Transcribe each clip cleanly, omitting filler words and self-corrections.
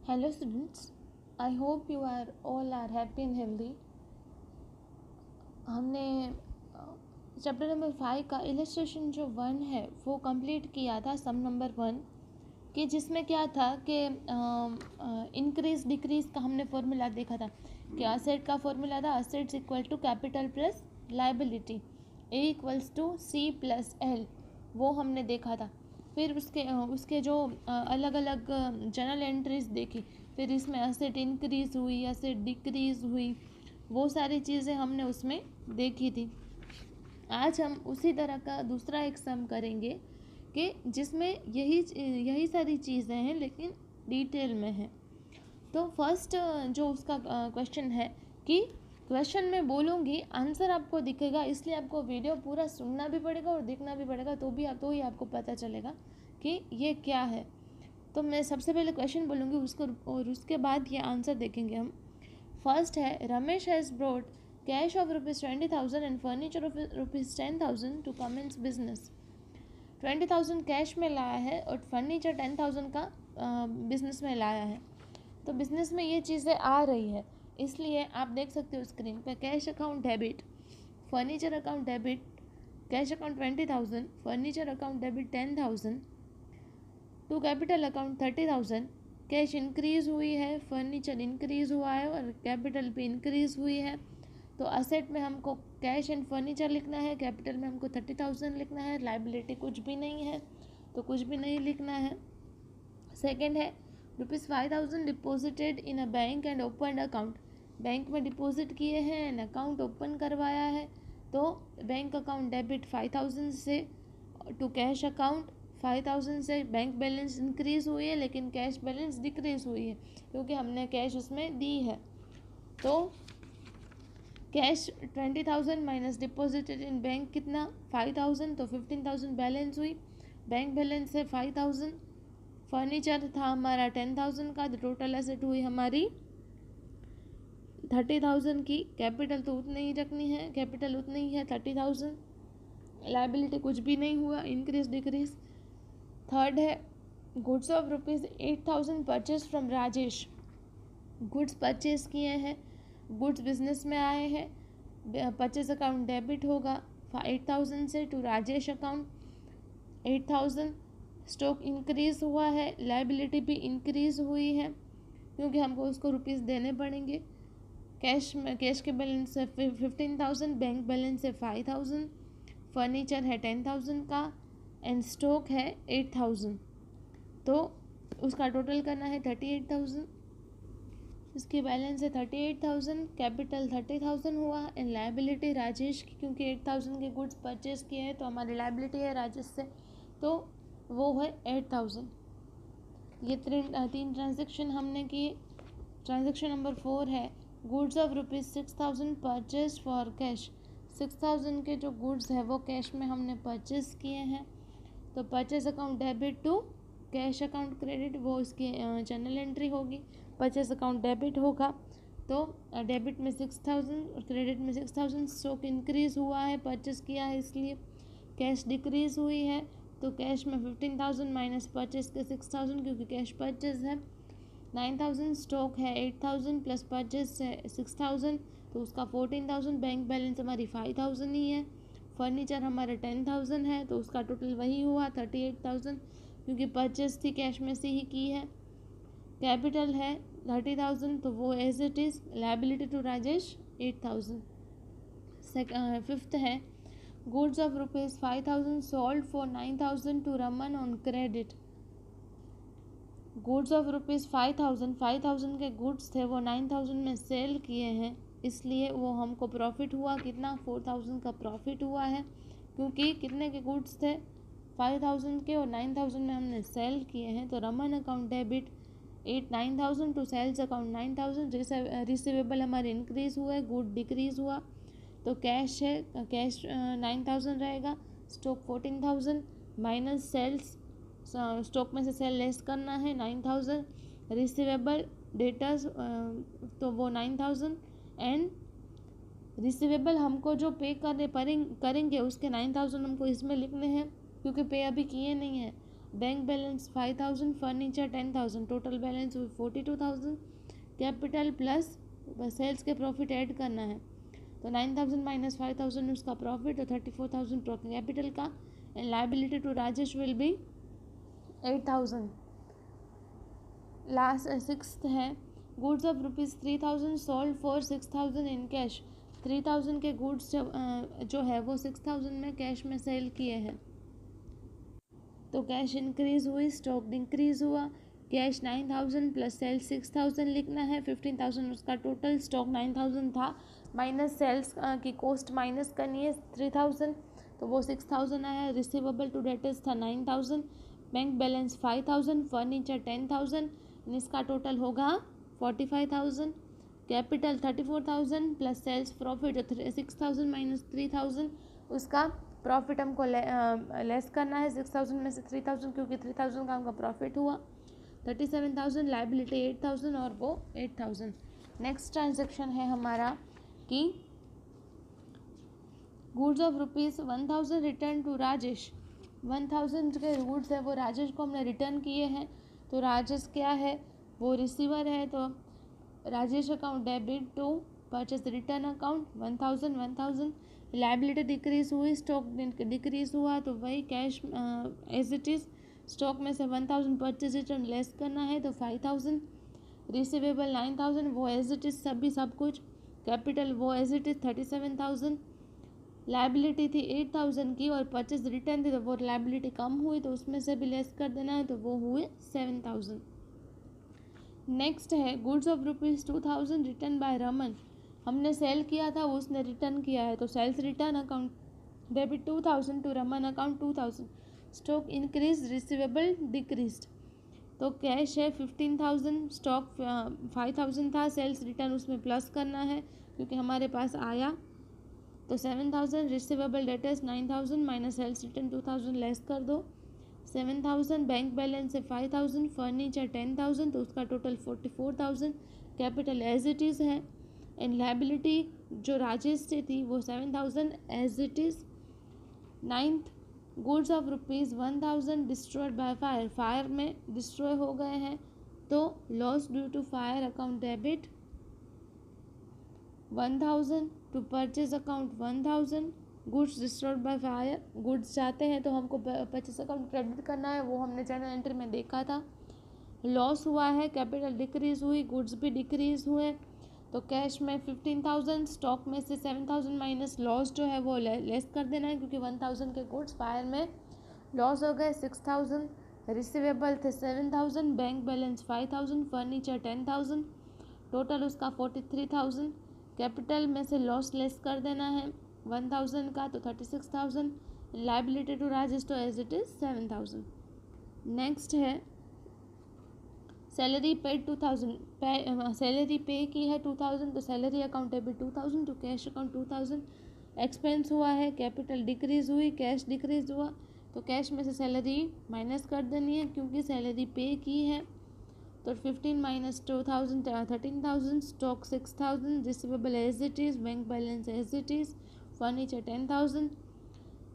Hello students, I hope you are all are happy and healthy. हमने chapter number 5 का illustration जो 1 है वो कंप्लीट किया था, सम नंबर 1 कि जिसमें क्या था कि इंक्रीज डिक्रीज का हमने फॉर्मूला देखा था कि असेट का फॉर्मूला था assets equal to capital plus liability A equals to C plus L, वो हमने देखा था। फिर उसके जो अलग अलग जर्नल एंट्रीज देखी, फिर इसमें असेट इंक्रीज़ हुई, असेट डिक्रीज़ हुई, वो सारी चीज़ें हमने उसमें देखी थी। आज हम उसी तरह का दूसरा एक सम करेंगे कि जिसमें यही सारी चीज़ें हैं लेकिन डिटेल में है। तो फर्स्ट जो उसका क्वेश्चन है कि क्वेश्चन में बोलूँगी, आंसर आपको दिखेगा, इसलिए आपको वीडियो पूरा सुनना भी पड़ेगा और देखना भी पड़ेगा, तो ही आपको पता चलेगा कि ये क्या है। तो मैं सबसे पहले क्वेश्चन बोलूँगी उसको और उसके बाद ये आंसर देखेंगे हम। फर्स्ट है, Ramesh has brought cash of ₹20,000 and furniture of ₹10,000 to commence business. 20,000 cash में लाया है और फर्नीचर 10,000 का बिजनेस में लाया है। तो बिजनेस में ये चीज़ें आ रही है, इसलिए आप देख सकते हो स्क्रीन पे cash account debit, furniture account debit, cash account 20,000, furniture account debit 10,000, to capital account 30,000। Cash increase हुई है, फर्नीचर इंक्रीज़ हुआ है और कैपिटल भी इंक्रीज़ हुई है। तो असेट में हमको कैश एंड फर्नीचर लिखना है, कैपिटल में हमको 30,000 लिखना है, लाइबिलिटी कुछ भी नहीं है तो कुछ भी नहीं लिखना है। सेकेंड है, ₹5,000 deposited in a bank and open account. Bank में डिपॉजिट किए हैं एंड अकाउंट ओपन करवाया है, तो बैंक अकाउंट डेबिट 5,000 से टू कैश अकाउंट 5,000 से बैंक बैलेंस इंक्रीज़ हुई है लेकिन कैश बैलेंस डिक्रीज़ हुई है क्योंकि हमने कैश उसमें दी है। तो cash 20,000 minus deposited in bank कितना 5,000, तो 15,000 बैलेंस हुई, बैंक बैलेंस है 5,000। फर्नीचर था हमारा 10,000 का, तो टोटल एसेट हुई हमारी 30,000 की। कैपिटल तो उतनी ही रखनी है, कैपिटल उतनी ही है 30,000। लाइबिलिटी कुछ भी नहीं हुआ, इंक्रीज डिक्रीज। थर्ड है, goods of ₹8,000 purchase from Rajesh. Goods purchase किए हैं, गुड्स बिजनेस में आए हैं, परचेज अकाउंट डेबिट होगा 8,000 से to Rajesh account 8,000। Stock increase हुआ है, लाइबिलिटी भी इंक्रीज़ हुई है क्योंकि हमको उसको रुपीज़ देने पड़ेंगे। कैश के बैलेंस है 15,000, बैंक बैलेंस है 5,000, फर्नीचर है 10,000 का एंड स्टॉक है 8,000, तो उसका टोटल करना है 38,000। इसकी बैलेंस है 38,000, कैपिटल 30,000 हुआ एंड लाइबिलिटी राजेश की, क्योंकि 8,000 के गुड्स परचेज किए हैं तो हमारी लाइबिलिटी है राजेश से, तो वो है 8,000। ये तीन ट्रांजेक्शन हमने किए। ट्रांजेक्शन नंबर 4 है, goods of ₹6,000 purchase for cash. 6,000 के जो गुड्स है वो कैश में हमने परचेज किए हैं, तो purchase account debit to cash account credit, वो इसकी जर्नल एंट्री होगी। परचेज अकाउंट डेबिट होगा तो डेबिट में 6,000 और क्रेडिट में 6,000। स्टॉक इंक्रीज़ हुआ है, परचेज किया है इसलिए। कैश डिक्रीज़ हुई है तो कैश में 15,000 माइनस परचेज के 6,000 क्योंकि कैश परचेज है 9,000। स्टॉक है 8,000 प्लस परचेज है 6,000, तो उसका 14,000। बैंक बैलेंस हमारी 5,000 ही है। फर्नीचर हमारा 10,000 है तो उसका टोटल वही हुआ 38,000 क्योंकि परचेज थी कैश में से ही की है। कैपिटल है 30,000 तो वो as it is. Liability to Rajesh 8,000। Fifth है, goods of ₹5,000 sold for 9,000 to Raman on credit. Goods of ₹5,000 के गुड्स थे वो 9,000 में सेल किए हैं, इसलिए वो हमको प्रॉफिट हुआ कितना 4,000 का प्रॉफिट हुआ है क्योंकि कितने के गुड्स थे 5,000 के और 9,000 में हमने सेल किए हैं। तो Raman account debit 9,000 to sales account 9,000। Receivable हमारे इंक्रीज़ हुआ है, गुड डिक्रीज़ हुआ, तो कैश है, कैश 9,000 रहेगा। स्टॉक 14,000 माइनस सेल्स, स्टॉक में से सेल लेस करना है 9,000। रिसीवेबल डेटर्स तो वो 9,000 एंड रिसीवेबल हमको जो पे करेंगे उसके 9,000 हमको इसमें लिखने हैं क्योंकि पे अभी किए नहीं हैं। Bank balance 5000, furniture 10,000, total balance हुई 42,000। कैपिटल प्लस सेल्स के प्रॉफिट ऐड करना है, तो 9,000 माइनस 5,000 उसका प्रॉफिट, तो 34,000 कैपिटल का। And liability to Rajesh will be 8,000। Last sixth है, goods of ₹3,000 sold for 6,000 in cash. 3,000 के गुड्स जो है वो 6,000 में कैश में सेल किए हैं, तो कैश इंक्रीज हुई, स्टॉक इंक्रीज हुआ। कैश 9,000 प्लस सेल्स 6,000 लिखना है, 15,000 उसका टोटल, स्टॉक 9,000 था, माइनस सेल्स की कॉस्ट माइनस करनी है 3,000, तो वो 6,000 आया। रिसीवेबल टू डेटर्स था 9,000, बैंक बैलेंस 5,000, फर्नीचर 10,000, इसका टोटल होगा 45,000। Capital 34,000 plus sales profit 6,000 minus 3,000, उसका प्रॉफिट हमको लेस करना है 6,000 में से 3,000, क्योंकि 3,000 का हमका प्रॉफिट हुआ। 37,000, लाइबिलिटी 8,000 और वो 8,000। नेक्स्ट ट्रांजेक्शन है हमारा कि goods of ₹1,000 return to Rajesh. 1,000 के गुड्स है वो राजेश को हमने रिटर्न किए हैं, तो राजेश क्या है, वो रिसीवर है, तो Rajesh account debit to purchase return account 1,000। Liability decrease हुई, स्टॉक डिक्रीज हुआ, तो वही cash as it is, stock में से 1,000 परचेज रिटर्न लेस करना है, तो 5,000। रिसीवेबल 9,000 वो एज इट इज़ सब कुछ। कैपिटल वो एज इट इज़ 37,000। लाइबिलिटी थी 8,000 की और परचेज रिटर्न थी, तो वो लाइबिलिटी कम हुई, तो उसमें से भी लेस कर देना है, तो वो हुए 7,000। नेक्स्ट है goods of ₹2,000 return by Raman. हमने सेल किया था, वो उसने रिटर्न किया है, तो sales return account debit 2,000 to Raman account 2,000। Stock increase, receivable decreased, तो कैश है 15,000, स्टॉक 5,000 था, सेल्स रिटर्न उसमें प्लस करना है क्योंकि हमारे पास आया, तो 7,000। Receivable debtors 9,000 minus sales return 2,000 less कर दो, 7,000। बैंक बैलेंस है 5,000, फर्नीचर 10,000, तो उसका total 44,000। Capital as it is है, एंड लाइबिलिटी जो राजेश से थी वो 7,000 as it is. Ninth, goods of ₹1,000 destroyed by fire. Fire में डिस्ट्रॉय हो गए हैं, तो loss due to fire account debit 1,000 to purchase account 1,000। Goods destroyed by fire, goods जाते हैं तो हमको परचेज अकाउंट क्रेडिट करना है, वो हमने जर्नल एंट्री में देखा था। लॉस हुआ है, कैपिटल डिक्रीज हुई, गुड्स भी डिक्रीज हुए, तो कैश में 15,000, स्टॉक में से 7,000 माइनस लॉस जो है वो लेस कर देना है क्योंकि 1,000 के गुड्स फायर में लॉस हो गए 6,000। रिसीवेबल थे 7,000, बैंक बैलेंस 5,000, फर्नीचर 10,000, टोटल उसका 43,000। कैपिटल में से लॉस लेस कर देना है 1,000 का, तो 36,000। लाइबिलिटी टू राजेश तो एज इट इज़ 7,000। नेक्स्ट है सैलरी पेड 2,000, सैलरी पे की है 2,000, तो salary account debit 2,000 to cash account 2,000। Expense हुआ है, कैपिटल डिक्रीज हुई, कैश डिक्रीज हुआ, तो कैश में से सैलरी माइनस कर देनी है क्योंकि सैलरी पे की है, तो 15 minus 2,000 13,000। Stock 6,000, receivable as it is, bank balance as it is, furniture 10,000।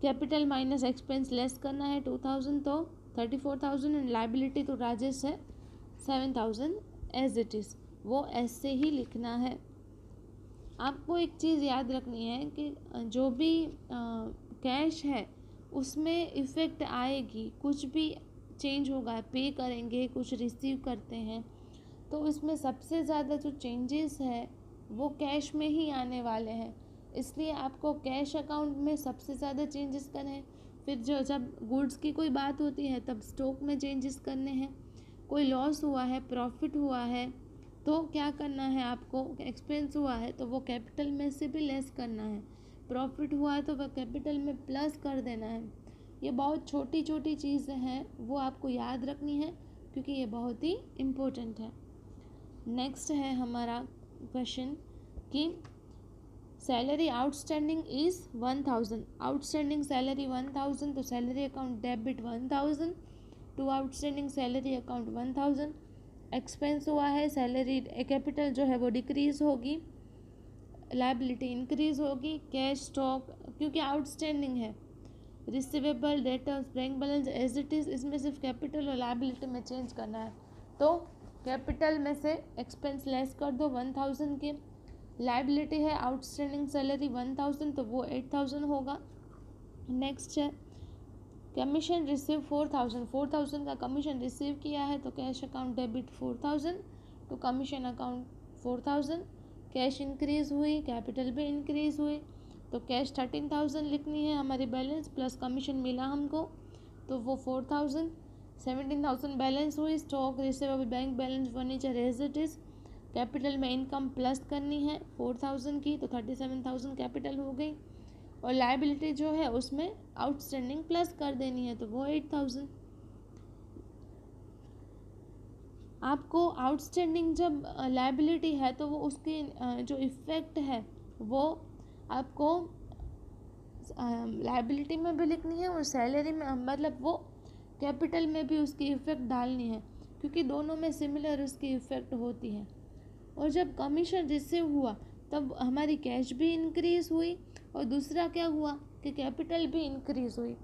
Capital minus expense less करना है 2,000, तो 34,000। एंड लाइबिलिटी तो राजेश है 7,000 एज इट इज़, वो ऐसे ही लिखना है। आपको एक चीज़ याद रखनी है कि जो भी कैश है उसमें इफ़ेक्ट आएगी, कुछ भी चेंज होगा, पे करेंगे, कुछ रिसीव करते हैं, तो इसमें सबसे ज़्यादा जो चेंजेस है वो कैश में ही आने वाले हैं, इसलिए आपको कैश अकाउंट में सबसे ज़्यादा चेंजेस करने हैं। फिर जो जब गुड्स की कोई बात होती है तब स्टॉक में चेंजेस करने हैं। कोई लॉस हुआ है, प्रॉफिट हुआ है, तो क्या करना है आपको, एक्सपेंस हुआ है तो वो कैपिटल में से भी लेस करना है, प्रॉफिट हुआ है तो वह कैपिटल में प्लस कर देना है। ये बहुत छोटी छोटी चीज़ें हैं, वो आपको याद रखनी है क्योंकि ये बहुत ही इम्पोर्टेंट है। नेक्स्ट है हमारा क्वेश्चन कि salary outstanding is 1,000, outstanding salary 1,000, तो salary account debit 1,000 to outstanding salary account 1,000। Expense हुआ है, सैलरी कैपिटल जो है वो डिक्रीज़ होगी, लाइबिलिटी इंक्रीज़ होगी, कैश स्टॉक क्योंकि आउटस्टैंडिंग है, receivable, debtors, bank balance as it is, इसमें सिर्फ कैपिटल और लायबिलिटी में चेंज करना है। तो कैपिटल में से एक्सपेंस लेस कर दो 1000 के, लायबिलिटी है आउटस्टैंडिंग सैलरी 1000 तो वो 8000 होगा। नेक्स्ट है कमीशन रिसीव 4000 का कमीशन रिसीव किया है तो cash account debit 4000 to commission account 4000। Cash increase हुई, कैपिटल भी इंक्रीज़ हुई तो कैश 13000 लिखनी है हमारी बैलेंस, प्लस कमीशन मिला हमको तो वो 4000। 17000 बैलेंस हुई, stock, receivable, bank balance, furniture as it is. Capital में इनकम प्लस करनी है 4000 की तो 37000 कैपिटल हो गई, और लायबिलिटी जो है उसमें आउटस्टैंडिंग प्लस कर देनी है तो वो 8000। आपको आउटस्टैंडिंग जब लायबिलिटी है तो वो उसकी जो इफ़ेक्ट है वो आपको लायबिलिटी में भी लिखनी है और सैलरी में, मतलब वो कैपिटल में भी उसकी इफ़ेक्ट डालनी है, क्योंकि दोनों में सिमिलर उसकी इफ़ेक्ट होती है। और जब कमीशन रिसीव हुआ तब हमारी कैश भी इंक्रीज़ हुई, और दूसरा क्या हुआ कि कैपिटल भी इंक्रीज़ हुई,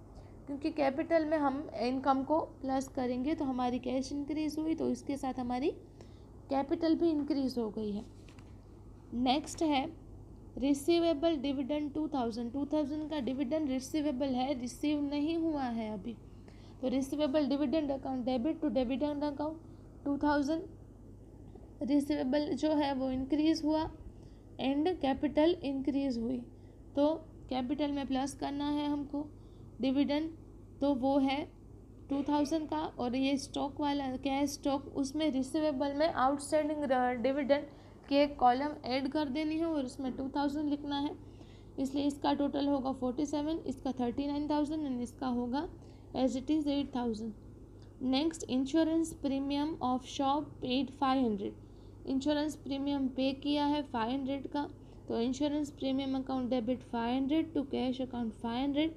क्योंकि कैपिटल में हम इनकम को प्लस करेंगे तो हमारी कैश इंक्रीज़ हुई तो इसके साथ हमारी कैपिटल भी इंक्रीज़ हो गई है। नेक्स्ट है रिसीवेबल डिविडेंड 2000 का डिविडेंड रिसीवेबल है, रिसीव नहीं हुआ है अभी, तो receivable dividend account debit to dividend account 2000। Receivable जो है वो इंक्रीज़ हुआ एंड कैपिटल इंक्रीज़ हुई तो कैपिटल में प्लस करना है हमको डिविडेंड, तो वो है 2000 का। और ये स्टॉक वाला कैश स्टॉक, उसमें रिसीवेबल में आउटस्टैंडिंग डिविडेंड की एक कॉलम ऐड कर देनी है और उसमें 2000 लिखना है, इसलिए इसका टोटल होगा 47, इसका 39000 एंड इसका होगा as it is 8000। Next insurance premium of shop paid 500, insurance premium pay किया है 500 का तो insurance premium account debit 500 to cash account 500।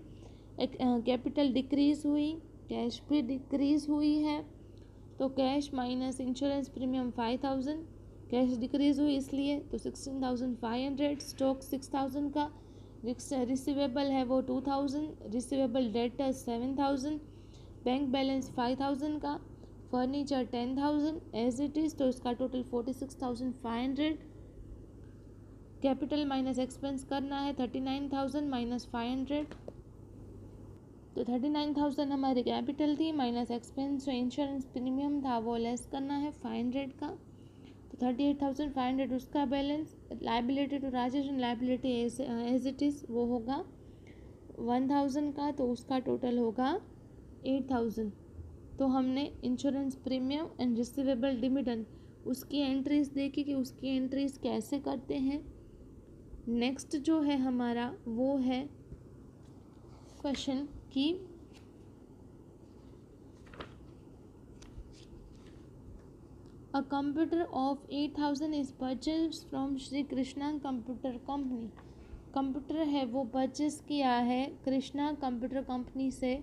Capital decrease हुई, कैश भी डिक्रीज़ हुई है तो cash minus insurance premium 5000, cash decrease हुई इसलिए तो 16500। स्टॉक 6000 का, रिसीवेबल है वो 2000, रिसीवेबल डेटर 7000, बैंक बैलेंस 5000 का, फर्नीचर 10000 एज इट इज़ तो इसका टोटल 46500। कैपिटल माइनस एक्सपेंस करना है 39000 माइनस 500 तो 39000 हमारी कैपिटल थी, माइनस एक्सपेंस जो इंश्योरेंस प्रीमियम था वो लेस करना है 500 का तो 38500 उसका balance. Liability to Rajesh and liability as it is वो होगा 1000 का तो उसका टोटल होगा 8000। तो हमने insurance premium and receivable dividend उसकी एंट्रीज देखी कि उसकी एंट्रीज कैसे करते हैं। नेक्स्ट जो है हमारा वो है क्वेश्चन कि a computer of 8000 is purchase from Shri Krishna computer company. Computer है वो परचेज किया है कृष्णा कंप्यूटर कंपनी से,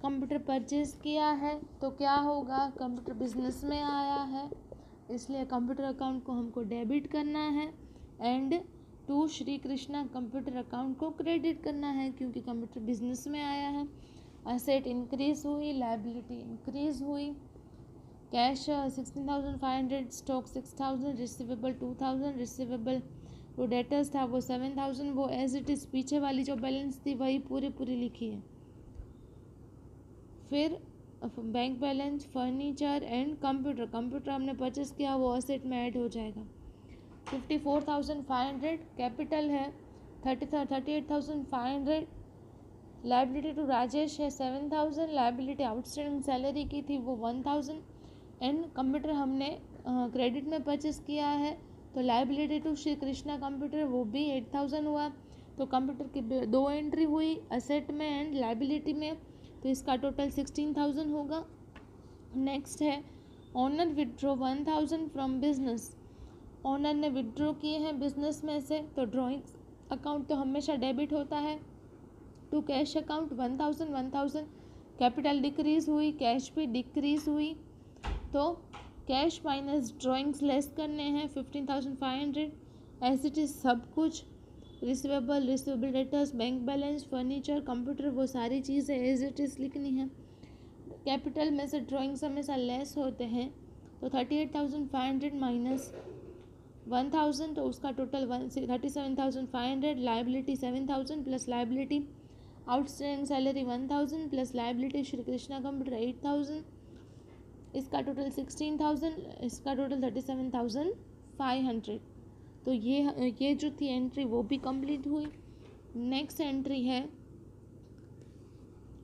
कंप्यूटर परचेज किया है तो क्या होगा, कंप्यूटर बिजनेस में आया है इसलिए कंप्यूटर अकाउंट को हमको डेबिट करना है and to Shri Krishna computer account को क्रेडिट करना है क्योंकि कंप्यूटर बिजनेस में आया है। असेट इंक्रीज हुई, लायबिलिटी इंक्रीज हुई, कैश 16500, स्टॉक 6000, रिसीवेबल 2000, रिसीवेबल जो डेटर्स था वो 7000, वो एज इट इज़ पीछे वाली जो बैलेंस थी वही पूरी लिखी है। फिर bank balance, furniture and computer हमने परचेस किया वो असेट में ऐड हो जाएगा। 54500 कैपिटल है 38500, लायबिलिटी टू राजेश है 7000, लायबिलिटी आउटस्टैंडिंग सैलरी की थी वो 1000 एंड कंप्यूटर हमने क्रेडिट में परचेस किया है तो liability to Shri Krishna computer वो भी 8000 हुआ। तो कंप्यूटर की दो एंट्री हुई असेट में एंड लायबिलिटी में तो इसका टोटल 16000 होगा। नेक्स्ट है owner withdraw 1000 from business, owner ने विड्रॉ किए हैं बिजनेस में से तो ड्रॉइंग्स अकाउंट तो हमेशा डेबिट होता है to cash account 1000, capital decrease हुई, कैश भी डिक्रीज हुई तो कैश माइनस ड्रॉइंग्स लेस करने हैं 15500 एज इट इज़ सब कुछ receivable debtors, bank balance, furniture, computer, वो सारी चीज़ें एज इट इज़ लिखनी है। कैपिटल में से ड्राइंग्स हमेशा लेस होते हैं, तो 38,500 माइनस 1,000, तो उसका total 37,500। Liability 7,000 plus liability outstanding salary 1,000 plus liability Shri Krishna computer 8,000, इसका टोटल 16,000, इसका टोटल 37,500। तो ये जो थी एंट्री वो भी कंप्लीट हुई। नेक्स्ट एंट्री है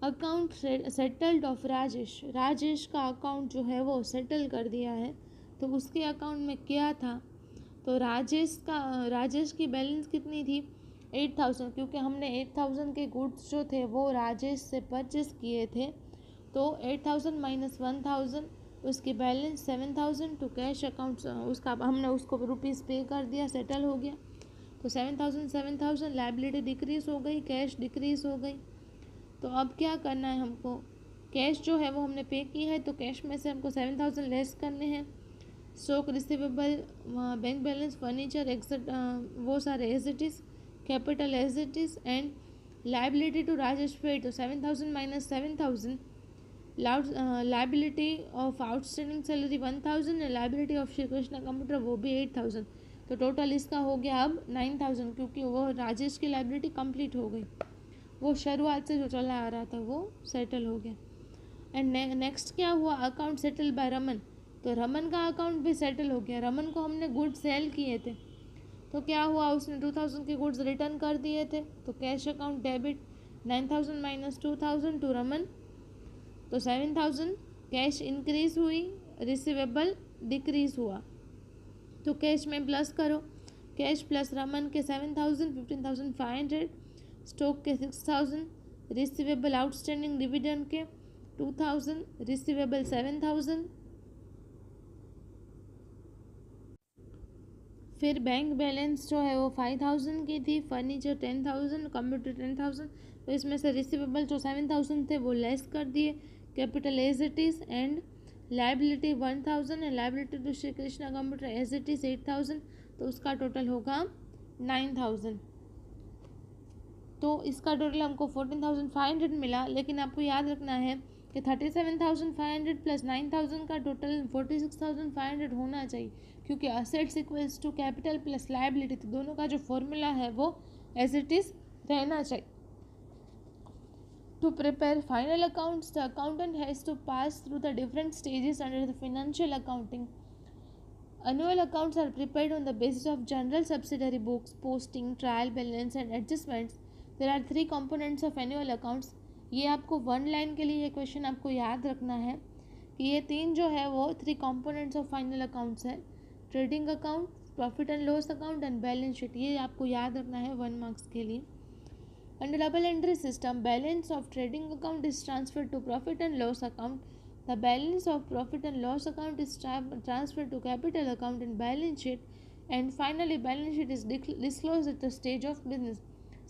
account settled of Rajesh. Rajesh का अकाउंट जो है वो सेटल कर दिया है, तो उसके अकाउंट में क्या था, तो राजेश की बैलेंस कितनी थी 8,000, क्योंकि हमने 8,000 के गुड्स जो थे वो राजेश से परचेस किए थे, तो 8,000 माइनस 1,000, उसकी बैलेंस 7,000 टू कैश अकाउंट, उसका हमने उसको रुपीज़ पे कर दिया, सेटल हो गया। तो 7,000 लाइबिलिटी डिक्रीज़ हो गई, कैश डिक्रीज़ हो गई। तो अब क्या करना है हमको, कैश जो है वो हमने पे की है, तो कैश में से हमको 7,000 लेस करने हैं। Stock, receivable, bank balance, furniture, एक्सेट, वो सारे as it is, capital as it is, and liability to Rajesh paid, तो 7,000 minus 7,000, liability of outstanding salary 1,000 and liability of Shri Krishna computer वो भी 8,000, तो टोटल इसका हो गया अब 9,000, क्योंकि वो राजेश की लाइबिलिटी कंप्लीट हो गई, वो शुरुआत से जो चला आ रहा था वो सेटल हो गया। एंड नेक्स्ट क्या हुआ, अकाउंट सेटल बाय रमन, तो रमन का अकाउंट भी सेटल हो गया। रमन को हमने गुड्स सेल किए थे, तो क्या हुआ, उसने 2,000 के गुड्स रिटर्न कर दिए थे, तो cash account debit 9,000 minus 2,000 to Raman, तो 7,000, कैश इंक्रीज हुई, रिसीवेबल डिक्रीज हुआ, तो कैश में प्लस करो, कैश प्लस रमन के 7,000 15,500, स्टॉक के 6,000, रिसीवेबल आउटस्टैंडिंग डिविडेंड के 2,000, रिसीवेबल 7,000, फिर बैंक बैलेंस जो है वो 5,000 की थी, फर्नीचर 10,000, कंप्यूटर 10,000, तो इसमें से रिसीवेबल जो 7,000 थे वो लेस कर दिए, capital as it is, and liability 1,000 and liability to Shri Krishna computer as it is 8,000, तो उसका टोटल होगा 9,000। तो इसका टोटल हमको 14,500 मिला, लेकिन आपको याद रखना है कि 37,500 प्लस 9,000 का टोटल 46,500 होना चाहिए, क्योंकि assets equals to capital plus liability, तो दोनों का जो फॉर्मूला है वो एज इट इज़ रहना चाहिए। To prepare final accounts, the accountant has to pass through the different stages under the financial accounting. Annual accounts are prepared on the basis of general subsidiary books, posting, trial balance and adjustments. There are 3 components of annual accounts. ये आपको 1 line के लिए ये question आपको याद रखना है कि ये 3 जो है वो 3 components of final accounts है, trading account, profit and loss account and balance sheet. ये आपको याद रखना है 1 मार्क्स के लिए। Under double entry system, balance of trading account is transferred to profit and loss account. The balance of profit and loss account is transferred to capital account and balance sheet. And finally, balance sheet is disclosed at the stage of business.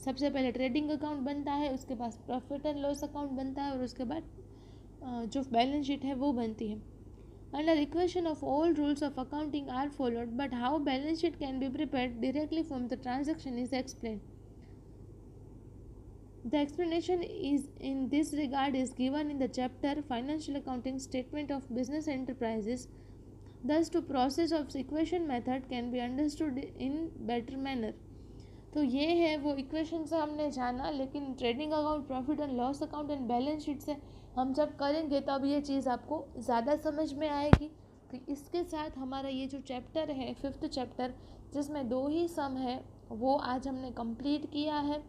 सबसे पहले trading account बनता है, उसके बाद profit and loss account बनता है और उसके बाद जो बैलेंस शीट है वो बनती है। Under equation of all rules of accounting are followed, but how balance sheet can be prepared directly from the transaction is explained. The explanation is in this regard is given in the chapter Financial Accounting Statement of Business Enterprises. Thus, the process of equation method can be understood in better manner. तो ये है वो equation से हमने जाना, लेकिन trading account, profit and loss account and balance sheet से हम जब करेंगे तब ये चीज़ आपको ज़्यादा समझ में आएगी। तो इसके साथ हमारा ये जो चैप्टर है 5th चैप्टर, जिसमें 2 ही सम है, वो आज हमने कंप्लीट किया है।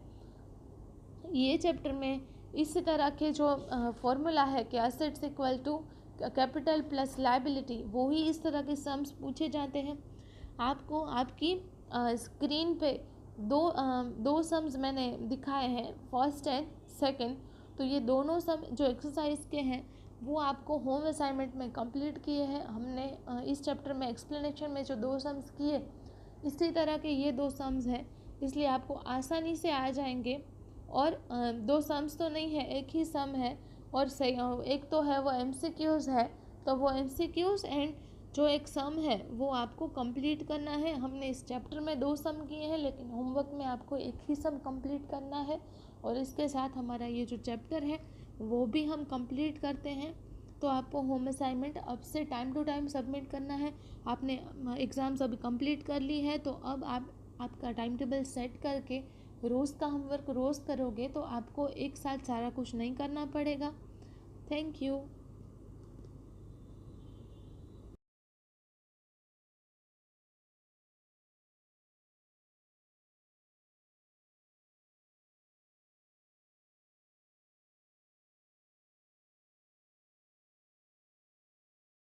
ये चैप्टर में इस तरह के जो फॉर्मूला है कि assets equal to capital plus liability, वो ही इस तरह के सम्स पूछे जाते हैं। आपको आपकी स्क्रीन पे दो सम्स मैंने दिखाए हैं, फर्स्ट एंड सेकंड। तो ये दोनों सम जो एक्सरसाइज के हैं वो आपको होम असाइनमेंट में कंप्लीट किए हैं हमने। इस चैप्टर में एक्सप्लेनेशन में जो 2 सम्स किए, इसी तरह के ये 2 सम्स हैं, इसलिए आपको आसानी से आ जाएंगे। और 2 सम्स तो नहीं है, एक ही सम है, और एक तो है वो MCQs है, तो वो MCQs एंड जो एक सम है वो आपको कंप्लीट करना है। हमने इस चैप्टर में 2 सम किए हैं, लेकिन होमवर्क में आपको एक ही सम कंप्लीट करना है। और इसके साथ हमारा ये जो चैप्टर है वो भी हम कंप्लीट करते हैं। तो आपको होम असाइनमेंट अब से टाइम टू टाइम सबमिट करना है। आपने एग्ज़ाम्स अभी कंप्लीट कर ली है, तो अब आपका टाइम टेबल सेट करके रोज़ का होमवर्क रोज़ करोगे तो आपको एक साथ सारा कुछ नहीं करना पड़ेगा। Thank you.